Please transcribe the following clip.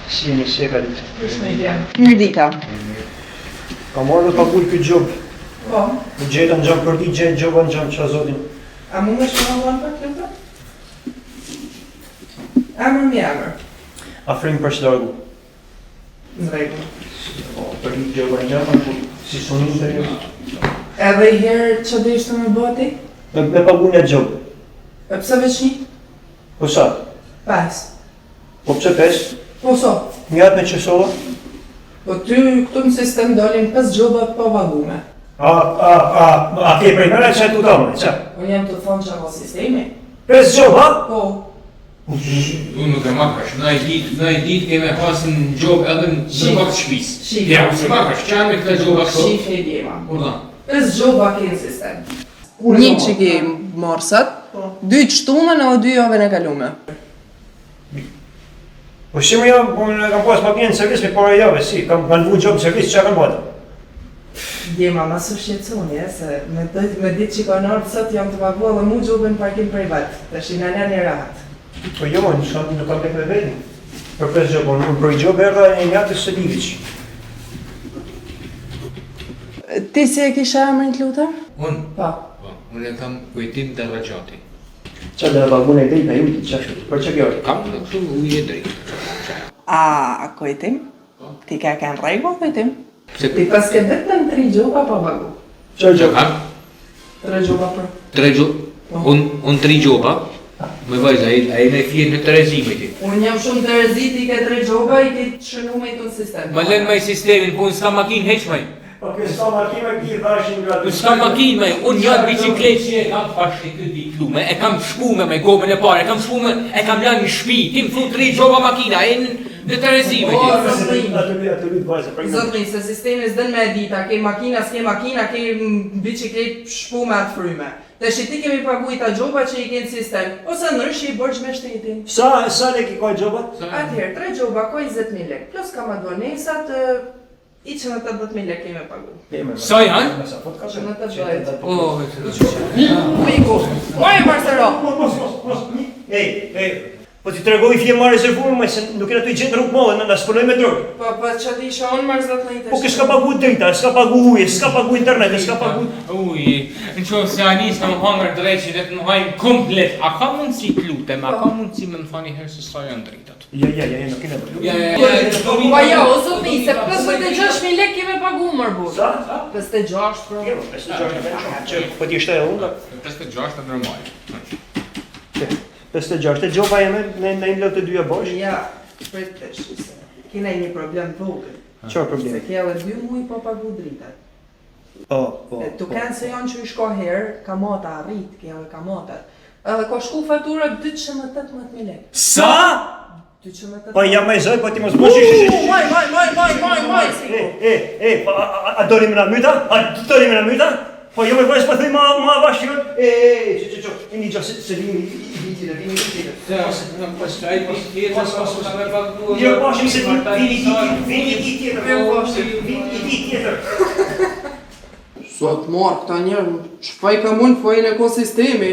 Si jeni, si e ka ditë? Mirë dita. Ka marrë dhe pagull këtë gjobë. Po. Në gjetën gjam për di, gjetë gjobë në gjam qa zotin. A mu me shkëllon për të të? Amër mi amër. Afrim për shlargu. Në regu. Për di gjobë në gjam, si sonin të jo. Edhe i herë që dhe ishte me boti? Me pagull një gjobë. E pëse veç një? Po sa? 5. Po pse 5? Po so? Njat me qësova? Po ty këtu në sistem dolin 5 gjoba pa vagume. A ke prej mëre që e tu dame, që? Unë jam të thonë që ako sistemi. 5 gjoba? Po. Unë nuk e makash, në i ditë keme pasën gjobë edhe në bakë shpis. Shif. Ja, unë se makash, që anë me këta gjobë këto? Shif e djema. Urda. 5 gjoba ke në sistem. Një që ke morsat, 2 qëtunën o 2 jove në kalume. Po shimë jo, unë kam pas makinë në servis me para jave, si, kanë vu gjobë në servis, që kam bata? Djema, ma së shqetsoni, se me ditë që ka nërë sot jam të pagu edhe mu gjobë në parkim privat, të shina një rahat. Po jo, nuk kam lek me vedin. Për 5 gjobë, unë për i gjobë erda e njatës së Livic. Ti si e kisha emrin të luta? Unë? Pa. Unë e kam kujtim të rëgjati. Qa dhe pagun e drejt në ju, për që kjo? Kam në këtu ujë e drejtë. A kujtim? Ti ka kanë regu kujtim? Se Ti pas ke vetëm 3 gjoba pa pagu. Qa gjobë? kam 3 gjoba për. 3 gjobë, unë 3 gjoba, me vajza, a i në fjenë në Terezime ti. Unë jam shumë të rezit, i ke 3 gjoba, i ke shënu me i të sistem. Ma len me i sistemin, po unë s'ka makinë heq maj. Po kjo s'ka makinë me kjirë dashin gratë. Unë s'ka makinë maj, unë janë bicikletë që e kam pashti këti klume, e kam shpume me gomën e pare, e kam shpume, e kam lanë në shpi, ti më thu 3 gjoba makina, e në Terezime ti. Atë lytë vajza, për një. Zotri, se sistemi s'dën me edita, ke makina, s'ke makina, ke biciklet shpume atë fryme. Dhe që ti kemi pagu i ta gjoba që i kenë sistem, ose nërshi i borç me shtetin. Sa lek i ka gjoba? Atëherë, 3 gjoba ko 20.000 lek, plus ka madonesat, 180.000 lek kemi pagu. Sa janë? Sa fot ka që? 180. O, Miku, mojë Marcelo! Ej, po ti tregoj fje ma rezervume, se nuk e në të i gjithë rrugë mëllë, në spënoj me drogë. Po që ti isha unë Marzat në i të Po ke s'ka pagu drita, s'ka pagu uje, s'ka pagu internet, s'ka pagu... uj, në qovë se anis në më hangër dreqin dhe të më hajnë komplet, a ka mundësi të lutem, a ka mundësi me më thani herë se sa janë dritat? Ja, nuk e në përlu. Pa jo, o zotni, se 56.000 lek keme pagu mërbur. Sa? 56, pro. Po ti shte e unë? 56 të normal. 56, e gjoba jeme në imlot të dyja bosh? Ja, prit të shise. Kina një problem vogël. Qa problemi? Se kjeve 2 muj po pagu dritat. Po. Tu kanë se janë që i shko herë, kamata arrit, kjeve kamatat. Edhe ka shku fatura 218.000 lek. Sa? 218.000 Po jam e zoj, po ti mos bosh ishe. Maj, si. A dorim në myta? A dorim në myta? Po jo me vajs po thuj ma vashjur. Që, ini gjasë se vini i tjetër. Jo, pashim se vini i tjetër. Sot marë këta njerë, shfaj ka mund fojnë e ko sistemi.